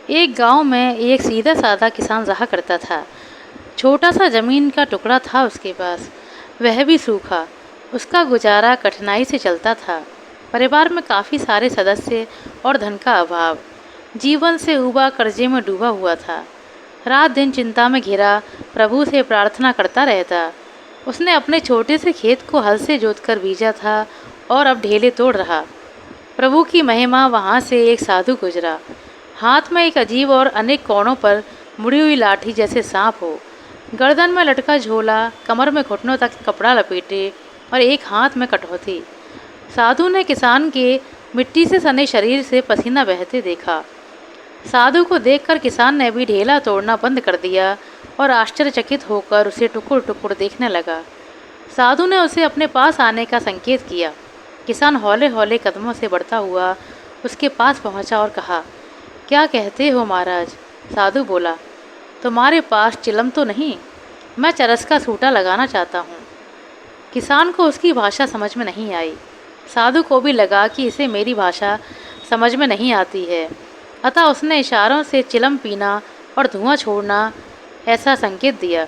एक गांव में एक सीधा साधा किसान रहा करता था। छोटा सा जमीन का टुकड़ा था उसके पास, वह भी सूखा। उसका गुजारा कठिनाई से चलता था। परिवार में काफ़ी सारे सदस्य और धन का अभाव। जीवन से उबा कर्जे में डूबा हुआ था। रात दिन चिंता में घिरा प्रभु से प्रार्थना करता रहता। उसने अपने छोटे से खेत को हल से जोतकर बीजा था और अब ढेले तोड़ रहा। प्रभु की महिमा वहाँ से एक साधु गुजरा। हाथ में एक अजीब और अनेक कोणों पर मुड़ी हुई लाठी जैसे सांप हो, गर्दन में लटका झोला, कमर में घुटनों तक कपड़ा लपेटे और एक हाथ में कटौती। साधु ने किसान के मिट्टी से सने शरीर से पसीना बहते देखा। साधु को देखकर किसान ने भी ढेला तोड़ना बंद कर दिया और आश्चर्यचकित होकर उसे टुकुर टुकुर देखने लगा। साधु ने उसे अपने पास आने का संकेत किया। किसान हौले हौले कदमों से बढ़ता हुआ उसके पास पहुंचा और कहा, क्या कहते हो महाराज? साधु बोला, तुम्हारे पास चिलम तो नहीं? मैं चरस का सूटा लगाना चाहता हूँ। किसान को उसकी भाषा समझ में नहीं आई। साधु को भी लगा कि इसे मेरी भाषा समझ में नहीं आती है, अतः उसने इशारों से चिलम पीना और धुआं छोड़ना ऐसा संकेत दिया।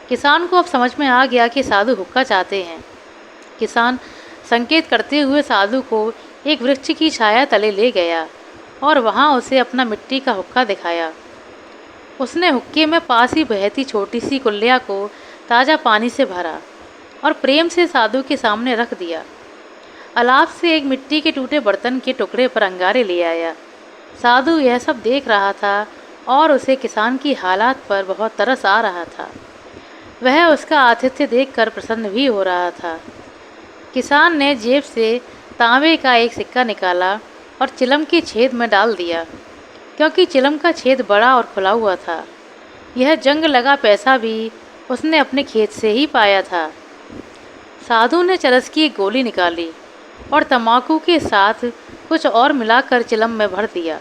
किसान को अब समझ में आ गया कि साधु हुक्का चाहते हैं। किसान संकेत करते हुए साधु को एक वृक्ष की छाया तले ले गया और वहाँ उसे अपना मिट्टी का हुक्का दिखाया। उसने हुक्के में पास ही बहती छोटी सी कुल्लिया को ताज़ा पानी से भरा और प्रेम से साधु के सामने रख दिया। अलाप से एक मिट्टी के टूटे बर्तन के टुकड़े पर अंगारे ले आया। साधु यह सब देख रहा था और उसे किसान की हालात पर बहुत तरस आ रहा था। वह उसका आतिथ्य देखकर प्रसन्न भी हो रहा था। किसान ने जेब से तांबे का एक सिक्का निकाला और चिलम के छेद में डाल दिया, क्योंकि चिलम का छेद बड़ा और खुला हुआ था। यह जंग लगा पैसा भी उसने अपने खेत से ही पाया था। साधु ने चरस की एक गोली निकाली और तम्बाकू के साथ कुछ और मिलाकर चिलम में भर दिया।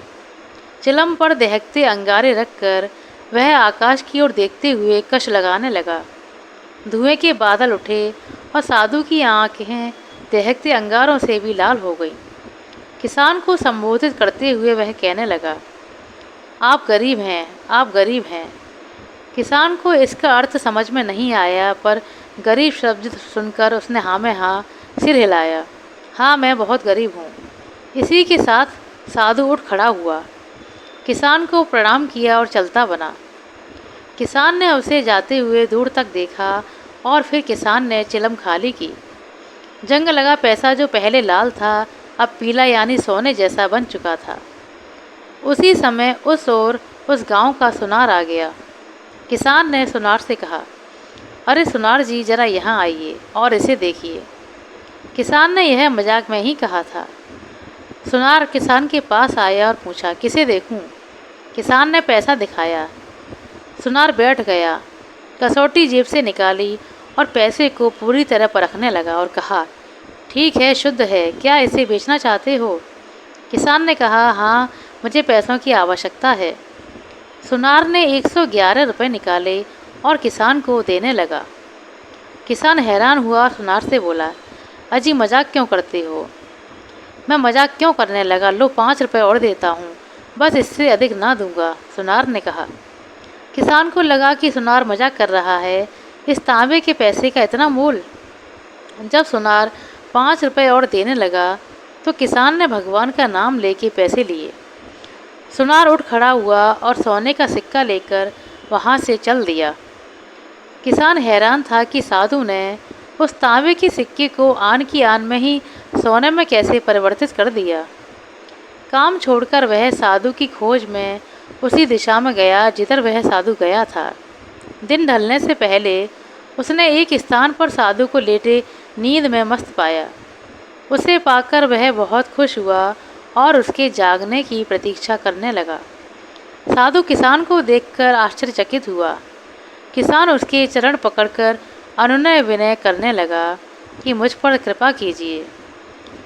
चिलम पर दहकते अंगारे रखकर वह आकाश की ओर देखते हुए कश लगाने लगा। धुएं के बादल उठे और साधु की आंखें दहकते अंगारों से भी लाल हो गई। किसान को संबोधित करते हुए वह कहने लगा, आप गरीब हैं, आप गरीब हैं। किसान को इसका अर्थ समझ में नहीं आया, पर गरीब शब्द सुनकर उसने हाँ में हाँ सिर हिलाया। हाँ, मैं बहुत गरीब हूँ। इसी के साथ साधु उठ खड़ा हुआ, किसान को प्रणाम किया और चलता बना। किसान ने उसे जाते हुए दूर तक देखा और फिर किसान ने चिलम खाली की। जंग लगा पैसा जो पहले लाल था, अब पीला यानी सोने जैसा बन चुका था। उसी समय उस ओर उस गांव का सुनार आ गया। किसान ने सुनार से कहा, अरे सुनार जी, ज़रा यहाँ आइए और इसे देखिए। किसान ने यह मजाक में ही कहा था। सुनार किसान के पास आया और पूछा, किसे देखूं? किसान ने पैसा दिखाया। सुनार बैठ गया, कसौटी जेब से निकाली और पैसे को पूरी तरह परखने लगा और कहा, ठीक है, शुद्ध है, क्या इसे बेचना चाहते हो? किसान ने कहा, हाँ, मुझे पैसों की आवश्यकता है। सुनार ने 111 रुपये निकाले और किसान को देने लगा। किसान हैरान हुआ और सुनार से बोला, अजी मजाक क्यों करते हो? मैं मजाक क्यों करने लगा, लो 5 रुपये और देता हूँ, बस इससे अधिक ना दूंगा, सुनार ने कहा। किसान को लगा कि सुनार मजाक कर रहा है, इस तांबे के पैसे का इतना मोल। जब सुनार 5 रुपये और देने लगा तो किसान ने भगवान का नाम लेके पैसे लिए। सुनार उठ खड़ा हुआ और सोने का सिक्का लेकर वहाँ से चल दिया। किसान हैरान था कि साधु ने उस तांबे के सिक्के को आन की आन में ही सोने में कैसे परिवर्तित कर दिया। काम छोड़कर वह साधु की खोज में उसी दिशा में गया जिधर वह साधु गया था। दिन ढलने से पहले उसने एक स्थान पर साधु को लेटे नींद में मस्त पाया। उसे पाकर वह बहुत खुश हुआ और उसके जागने की प्रतीक्षा करने लगा। साधु किसान को देखकर आश्चर्यचकित हुआ। किसान उसके चरण पकड़कर अनुनय विनय करने लगा कि मुझ पर कृपा कीजिए,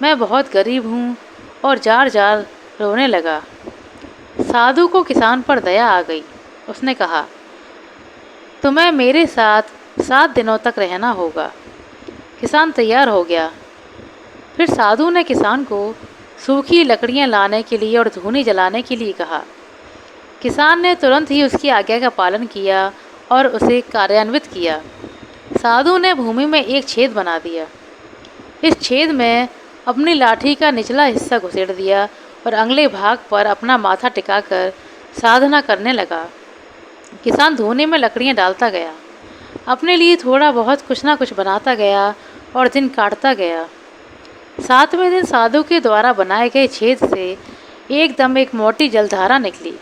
मैं बहुत गरीब हूँ, और जार जार रोने लगा। साधु को किसान पर दया आ गई। उसने कहा, तुम्हें मेरे साथ 7 दिनों तक रहना होगा। किसान तैयार हो गया। फिर साधु ने किसान को सूखी लकड़ियाँ लाने के लिए और धूनी जलाने के लिए कहा। किसान ने तुरंत ही उसकी आज्ञा का पालन किया और उसे कार्यान्वित किया। साधु ने भूमि में एक छेद बना दिया। इस छेद में अपनी लाठी का निचला हिस्सा घुसेड़ दिया और अगले भाग पर अपना माथा टिकाकर साधना करने लगा। किसान धूने में लकड़ियां डालता गया, अपने लिए थोड़ा बहुत कुछ ना कुछ बनाता गया और दिन काटता गया। 7वें दिन साधु के द्वारा बनाए गए छेद से एकदम एक मोटी जलधारा निकली,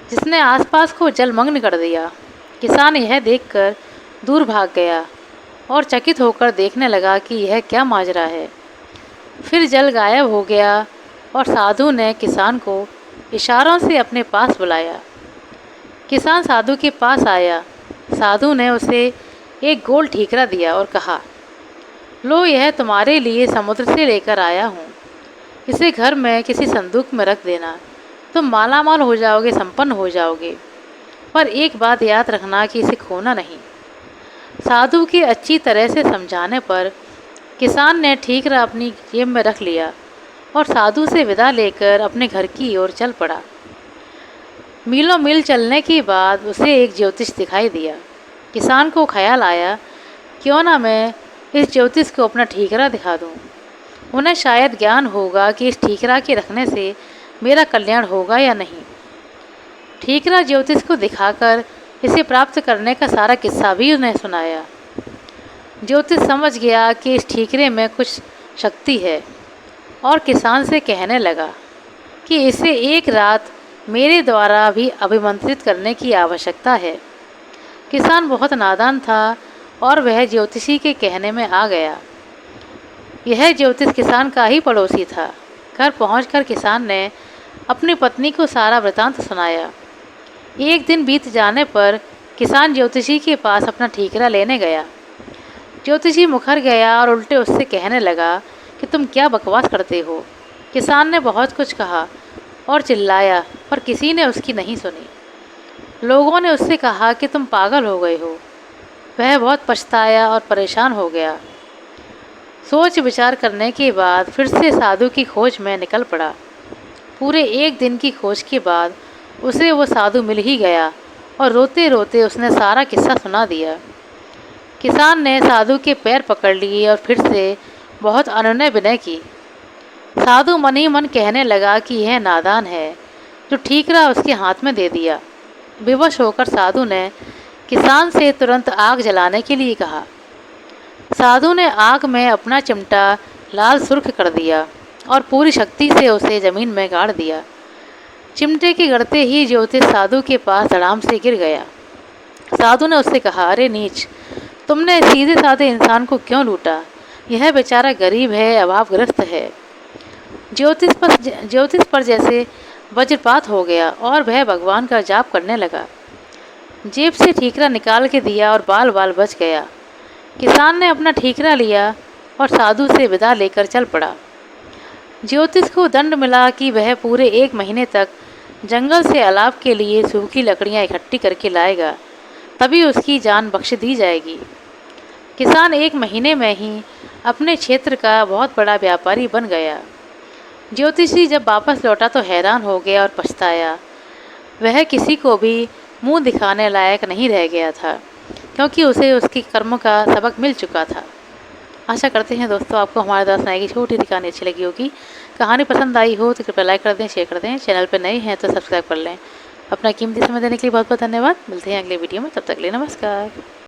जिसने आसपास को जलमग्न कर दिया। किसान यह देखकर दूर भाग गया और चकित होकर देखने लगा कि यह क्या माजरा है। फिर जल गायब हो गया और साधु ने किसान को इशारों से अपने पास बुलाया। किसान साधु के पास आया। साधु ने उसे एक गोल ठीकरा दिया और कहा, लो, यह तुम्हारे लिए समुद्र से लेकर आया हूँ। इसे घर में किसी संदूक में रख देना। तुम मालामाल हो जाओगे, संपन्न हो जाओगे। पर एक बात याद रखना कि इसे खोना नहीं। साधु के अच्छी तरह से समझाने पर किसान ने ठीकरा अपनी जेब में रख लिया और साधु से विदा लेकर अपने घर की ओर चल पड़ा। मीलों मील चलने के बाद उसे एक ज्योतिष दिखाई दिया। किसान को ख्याल आया, क्यों ना मैं इस ज्योतिष को अपना ठीकरा दिखा दूं। उन्हें शायद ज्ञान होगा कि इस ठीकरा के रखने से मेरा कल्याण होगा या नहीं। ठीकरा ज्योतिष को दिखाकर इसे प्राप्त करने का सारा किस्सा भी उन्हें सुनाया। ज्योतिष समझ गया कि इस ठीकरे में कुछ शक्ति है और किसान से कहने लगा कि इसे एक रात मेरे द्वारा भी अभिमंत्रित करने की आवश्यकता है। किसान बहुत नादान था और वह ज्योतिषी के कहने में आ गया। यह ज्योतिष किसान का ही पड़ोसी था। घर पहुंचकर किसान ने अपनी पत्नी को सारा वृतांत सुनाया। एक दिन बीत जाने पर किसान ज्योतिषी के पास अपना ठीकरा लेने गया। ज्योतिषी मुखर गया और उल्टे उससे कहने लगा कि तुम क्या बकवास करते हो। किसान ने बहुत कुछ कहा और चिल्लाया, पर किसी ने उसकी नहीं सुनी। लोगों ने उससे कहा कि तुम पागल हो गए हो। वह बहुत पछताया और परेशान हो गया। सोच विचार करने के बाद फिर से साधु की खोज में निकल पड़ा। पूरे एक दिन की खोज के बाद उसे वो साधु मिल ही गया और रोते रोते उसने सारा किस्सा सुना दिया। किसान ने साधु के पैर पकड़ लिए और फिर से बहुत अनुनय विनय की। साधु मन ही मन कहने लगा कि यह नादान है जो ठीकरा उसके हाथ में दे दिया। विवश होकर साधु ने किसान से तुरंत आग जलाने के लिए कहा। साधु ने आग में अपना चिमटा लाल सुर्ख कर दिया और पूरी शक्ति से उसे जमीन में गाड़ दिया। चिमटे के गड़ते ही ज्योतिष साधु के पास धड़ाम से गिर गया। साधु ने उससे कहा, अरे नीच, तुमने सीधे साधे इंसान को क्यों लूटा? यह बेचारा गरीब है, अभावग्रस्त है। ज्योतिष पर जैसे वज्रपात हो गया और वह भगवान का जाप करने लगा। जेब से ठीकरा निकाल के दिया और बाल बाल बच गया। किसान ने अपना ठीकरा लिया और साधु से विदा लेकर चल पड़ा। ज्योतिष को दंड मिला कि वह पूरे 1 महीने तक जंगल से अलाव के लिए सूखी लकड़ियां इकट्ठी करके लाएगा, तभी उसकी जान बख्श दी जाएगी। किसान 1 महीने में ही अपने क्षेत्र का बहुत बड़ा व्यापारी बन गया। ज्योतिषी जब वापस लौटा तो हैरान हो गया और पछताया। वह किसी को भी मुंह दिखाने लायक नहीं रह गया था, क्योंकि उसे उसके कर्म का सबक मिल चुका था। आशा करते हैं दोस्तों आपको हमारे द्वारा सुनाई गई छोटी सी कहानी अच्छी लगी होगी। कहानी पसंद आई हो तो कृपया लाइक कर दें, शेयर कर दें। चैनल पर नए हैं तो सब्सक्राइब कर लें। अपना कीमती समय देने के लिए बहुत बहुत धन्यवाद। मिलते हैं अगले वीडियो में, तब तक के लिए नमस्कार।